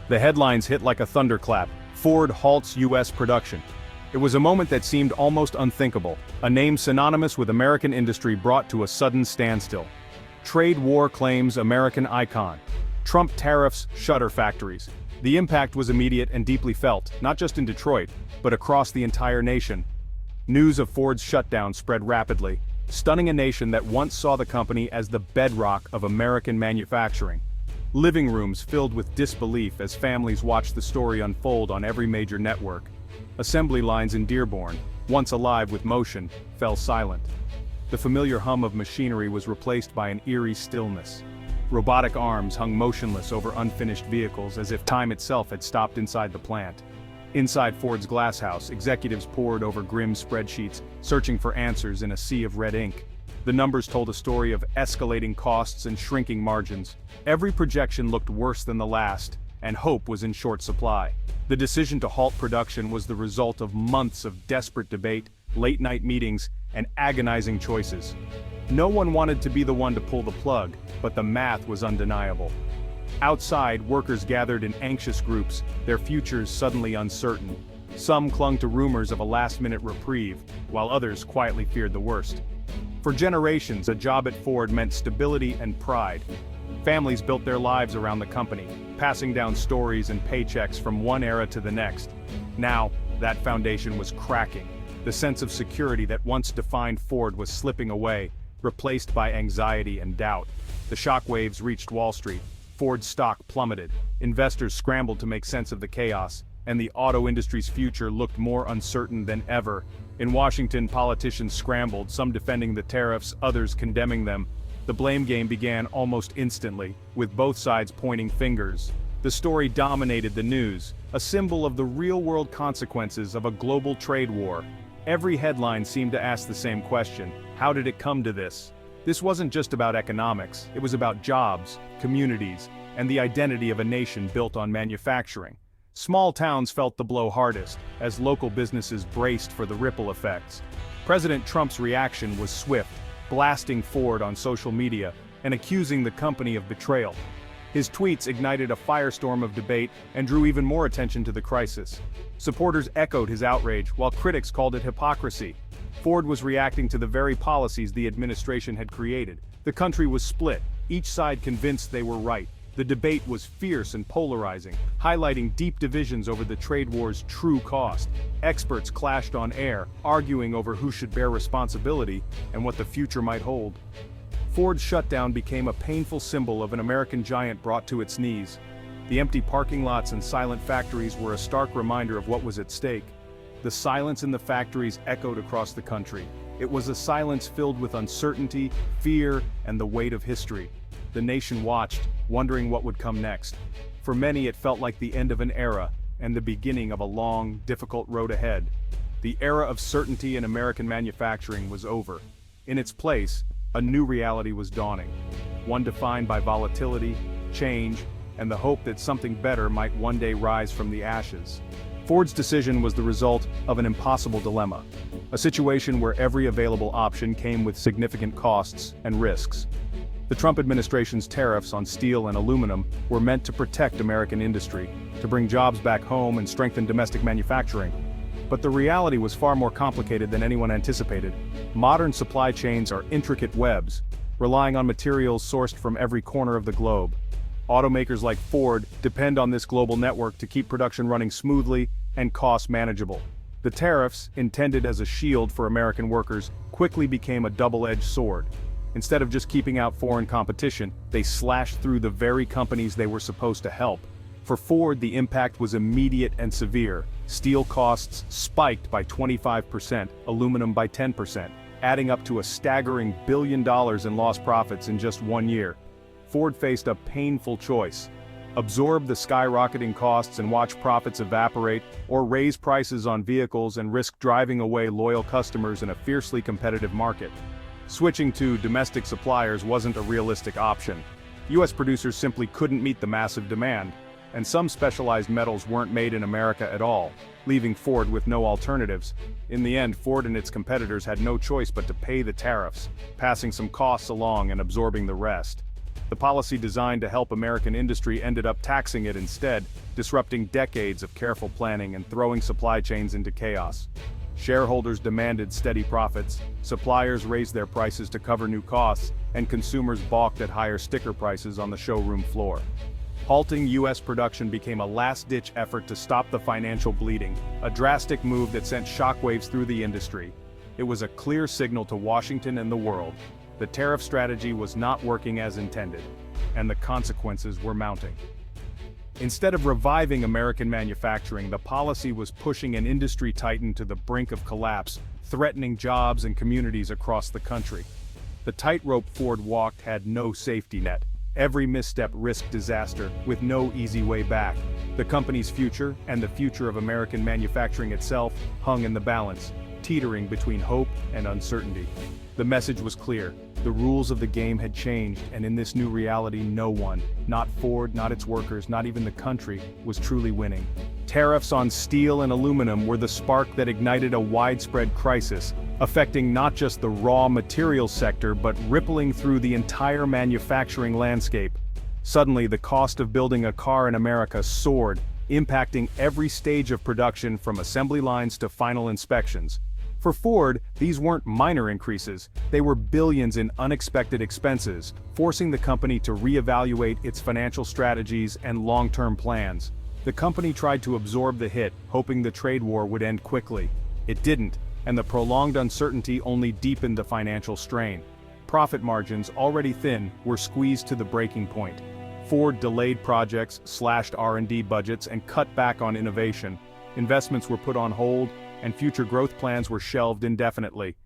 The headlines hit like a thunderclap: Ford halts U.S. production. It was a moment that seemed almost unthinkable, a name synonymous with American industry brought to a sudden standstill. Trade war claims American icon. Trump tariffs shutter factories. The impact was immediate and deeply felt, not just in Detroit, but across the entire nation. News of Ford's shutdown spread rapidly, stunning a nation that once saw the company as the bedrock of American manufacturing. Living rooms filled with disbelief as families watched the story unfold on every major network. Assembly lines in Dearborn, once alive with motion, fell silent. The familiar hum of machinery was replaced by an eerie stillness. Robotic arms hung motionless over unfinished vehicles as if time itself had stopped inside the plant. Inside Ford's glasshouse, executives pored over grim spreadsheets, searching for answers in a sea of red ink. The numbers told a story of escalating costs and shrinking margins. Every projection looked worse than the last, and hope was in short supply. The decision to halt production was the result of months of desperate debate, late-night meetings, and agonizing choices. No one wanted to be the one to pull the plug, but the math was undeniable. Outside, workers gathered in anxious groups, their futures suddenly uncertain. Some clung to rumors of a last-minute reprieve, while others quietly feared the worst. For generations, a job at Ford meant stability and pride. Families built their lives around the company, passing down stories and paychecks from one era to the next. Now, that foundation was cracking. The sense of security that once defined Ford was slipping away, replaced by anxiety and doubt. The shockwaves reached Wall Street. Ford's stock plummeted. Investors scrambled to make sense of the chaos, and the auto industry's future looked more uncertain than ever. In Washington, politicians scrambled, some defending the tariffs, others condemning them. The blame game began almost instantly, with both sides pointing fingers. The story dominated the news, a symbol of the real-world consequences of a global trade war. Every headline seemed to ask the same question: how did it come to this? This wasn't just about economics, it was about jobs, communities, and the identity of a nation built on manufacturing. Small towns felt the blow hardest, as local businesses braced for the ripple effects. President Trump's reaction was swift, blasting Ford on social media and accusing the company of betrayal. His tweets ignited a firestorm of debate and drew even more attention to the crisis. Supporters echoed his outrage, while critics called it hypocrisy. Ford was reacting to the very policies the administration had created. The country was split, each side convinced they were right. The debate was fierce and polarizing, highlighting deep divisions over the trade war's true cost. Experts clashed on air, arguing over who should bear responsibility and what the future might hold. Ford's shutdown became a painful symbol of an American giant brought to its knees. The empty parking lots and silent factories were a stark reminder of what was at stake. The silence in the factories echoed across the country. It was a silence filled with uncertainty, fear, and the weight of history. The nation watched, wondering what would come next. For many, it felt like the end of an era, and the beginning of a long, difficult road ahead. The era of certainty in American manufacturing was over. In its place, a new reality was dawning, one defined by volatility, change, and the hope that something better might one day rise from the ashes. Ford's decision was the result of an impossible dilemma, a situation where every available option came with significant costs and risks. The Trump administration's tariffs on steel and aluminum were meant to protect American industry, to bring jobs back home and strengthen domestic manufacturing. But the reality was far more complicated than anyone anticipated. Modern supply chains are intricate webs, relying on materials sourced from every corner of the globe. Automakers like Ford depend on this global network to keep production running smoothly and costs manageable. The tariffs, intended as a shield for American workers, quickly became a double-edged sword. Instead of just keeping out foreign competition, they slashed through the very companies they were supposed to help. For Ford, the impact was immediate and severe. Steel costs spiked by 25%, aluminum by 10%, adding up to a staggering $1 billion in lost profits in just 1 year. Ford faced a painful choice: absorb the skyrocketing costs and watch profits evaporate, or raise prices on vehicles and risk driving away loyal customers in a fiercely competitive market. Switching to domestic suppliers wasn't a realistic option. U.S. producers simply couldn't meet the massive demand, and some specialized metals weren't made in America at all, leaving Ford with no alternatives. In the end, Ford and its competitors had no choice but to pay the tariffs, passing some costs along and absorbing the rest. The policy designed to help American industry ended up taxing it instead, disrupting decades of careful planning and throwing supply chains into chaos. Shareholders demanded steady profits, suppliers raised their prices to cover new costs, and consumers balked at higher sticker prices on the showroom floor. Halting U.S. production became a last-ditch effort to stop the financial bleeding, a drastic move that sent shockwaves through the industry. It was a clear signal to Washington and the world. The tariff strategy was not working as intended, and the consequences were mounting. Instead of reviving American manufacturing, the policy was pushing an industry titan to the brink of collapse, threatening jobs and communities across the country. The tightrope Ford walked had no safety net. Every misstep risked disaster, with no easy way back. The company's future, and the future of American manufacturing itself, hung in the balance, teetering between hope and uncertainty. The message was clear. The rules of the game had changed, and in this new reality, no one, not Ford, not its workers, not even the country, was truly winning. Tariffs on steel and aluminum were the spark that ignited a widespread crisis, affecting not just the raw materials sector but rippling through the entire manufacturing landscape. Suddenly, the cost of building a car in America soared, impacting every stage of production from assembly lines to final inspections. For Ford, these weren't minor increases, they were billions in unexpected expenses, forcing the company to reevaluate its financial strategies and long-term plans. The company tried to absorb the hit, hoping the trade war would end quickly. It didn't, and the prolonged uncertainty only deepened the financial strain. Profit margins, already thin, were squeezed to the breaking point. Ford delayed projects, slashed R&D budgets, and cut back on innovation. Investments were put on hold, and future growth plans were shelved indefinitely.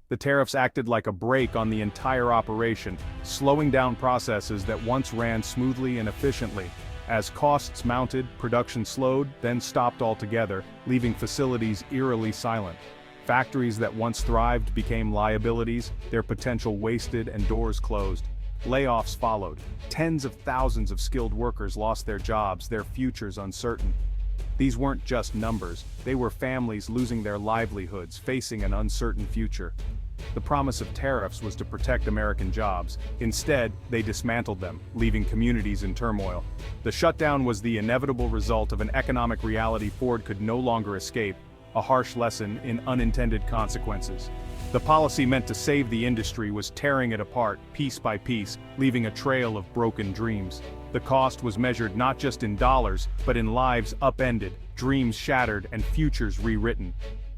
The tariffs acted like a brake on the entire operation, slowing down processes that once ran smoothly and efficiently. As costs mounted, production slowed, then stopped altogether, leaving facilities eerily silent. Factories that once thrived became liabilities, their potential wasted and doors closed. Layoffs followed. Tens of thousands of skilled workers lost their jobs, their futures uncertain. These weren't just numbers, they were families losing their livelihoods, facing an uncertain future. The promise of tariffs was to protect American jobs. Instead, they dismantled them, leaving communities in turmoil. The shutdown was the inevitable result of an economic reality Ford could no longer escape, a harsh lesson in unintended consequences. The policy meant to save the industry was tearing it apart, piece by piece, leaving a trail of broken dreams. The cost was measured not just in dollars, but in lives upended, dreams shattered, and futures rewritten.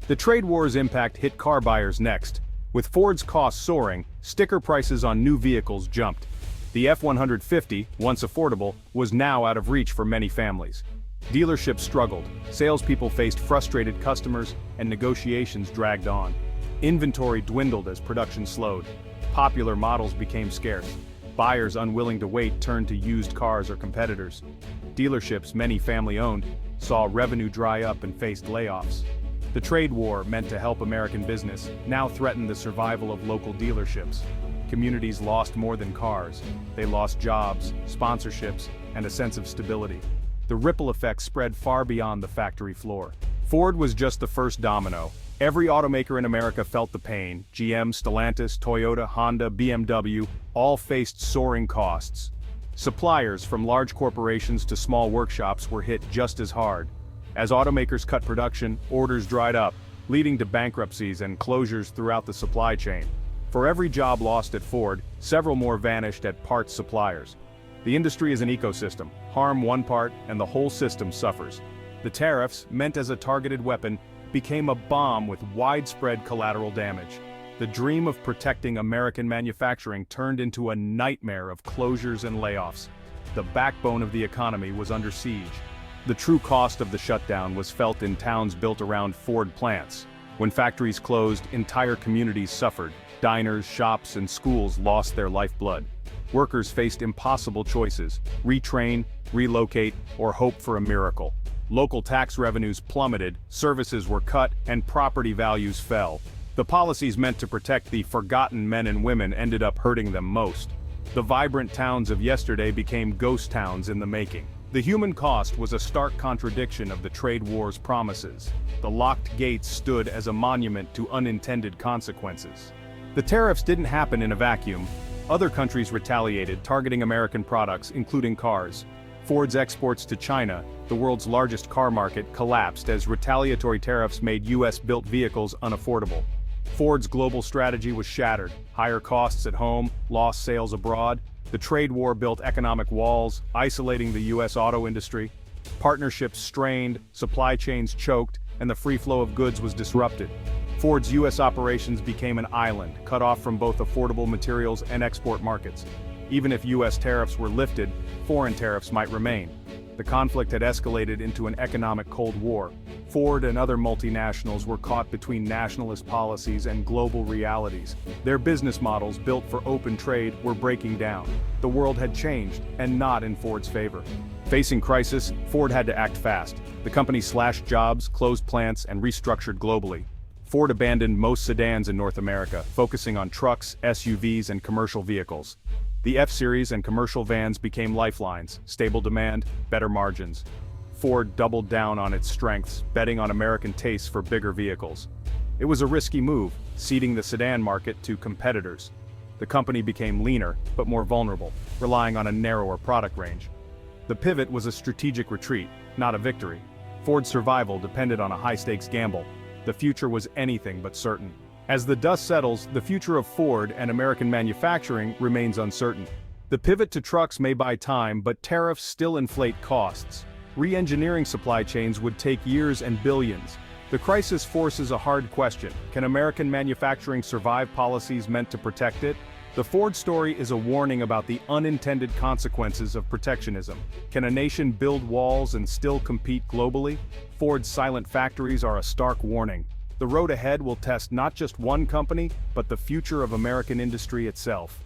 The trade war's impact hit car buyers next. With Ford's costs soaring, sticker prices on new vehicles jumped. The F-150, once affordable, was now out of reach for many families. Dealerships struggled, salespeople faced frustrated customers, and negotiations dragged on. Inventory dwindled as production slowed. Popular models became scarce. Buyers unwilling to wait turned to used cars or competitors. Dealerships, many family-owned, saw revenue dry up and faced layoffs. The trade war, meant to help American business, now threatened the survival of local dealerships. Communities lost more than cars. They lost jobs, sponsorships, and a sense of stability. The ripple effect spread far beyond the factory floor. Ford was just the first domino. Every automaker in America felt the pain. GM, Stellantis, Toyota, Honda, BMW, all faced soaring costs. Suppliers, from large corporations to small workshops, were hit just as hard. As automakers cut production, orders dried up, leading to bankruptcies and closures throughout the supply chain. For every job lost at Ford, several more vanished at parts suppliers. The industry is an ecosystem. Harm one part, and the whole system suffers. The tariffs, meant as a targeted weapon, became a bomb with widespread collateral damage. The dream of protecting American manufacturing turned into a nightmare of closures and layoffs. The backbone of the economy was under siege. The true cost of the shutdown was felt in towns built around Ford plants. When factories closed, entire communities suffered. Diners, shops, and schools lost their lifeblood. Workers faced impossible choices: retrain, relocate, or hope for a miracle. Local tax revenues plummeted, services were cut, and property values fell. The policies meant to protect the forgotten men and women ended up hurting them most. The vibrant towns of yesterday became ghost towns in the making. The human cost was a stark contradiction of the trade war's promises. The locked gates stood as a monument to unintended consequences. The tariffs didn't happen in a vacuum. Other countries retaliated, targeting American products, including cars. Ford's exports to China, the world's largest car market, collapsed as retaliatory tariffs made US-built vehicles unaffordable. Ford's global strategy was shattered: higher costs at home, lost sales abroad. The trade war built economic walls, isolating the US auto industry. Partnerships strained, supply chains choked, and the free flow of goods was disrupted. Ford's US operations became an island, cut off from both affordable materials and export markets. Even if US tariffs were lifted, foreign tariffs might remain. The conflict had escalated into an economic Cold War. Ford and other multinationals were caught between nationalist policies and global realities. Their business models, built for open trade, were breaking down. The world had changed, and not in Ford's favor. Facing crisis, Ford had to act fast. The company slashed jobs, closed plants, and restructured globally. Ford abandoned most sedans in North America, focusing on trucks, SUVs, and commercial vehicles. The F-Series and commercial vans became lifelines: stable demand, better margins. Ford doubled down on its strengths, betting on American tastes for bigger vehicles. It was a risky move, ceding the sedan market to competitors. The company became leaner, but more vulnerable, relying on a narrower product range. The pivot was a strategic retreat, not a victory. Ford's survival depended on a high-stakes gamble. The future was anything but certain. As the dust settles, the future of Ford and American manufacturing remains uncertain. The pivot to trucks may buy time, but tariffs still inflate costs. Re-engineering supply chains would take years and billions. The crisis forces a hard question: can American manufacturing survive policies meant to protect it? The Ford story is a warning about the unintended consequences of protectionism. Can a nation build walls and still compete globally? Ford's silent factories are a stark warning. The road ahead will test not just one company, but the future of American industry itself.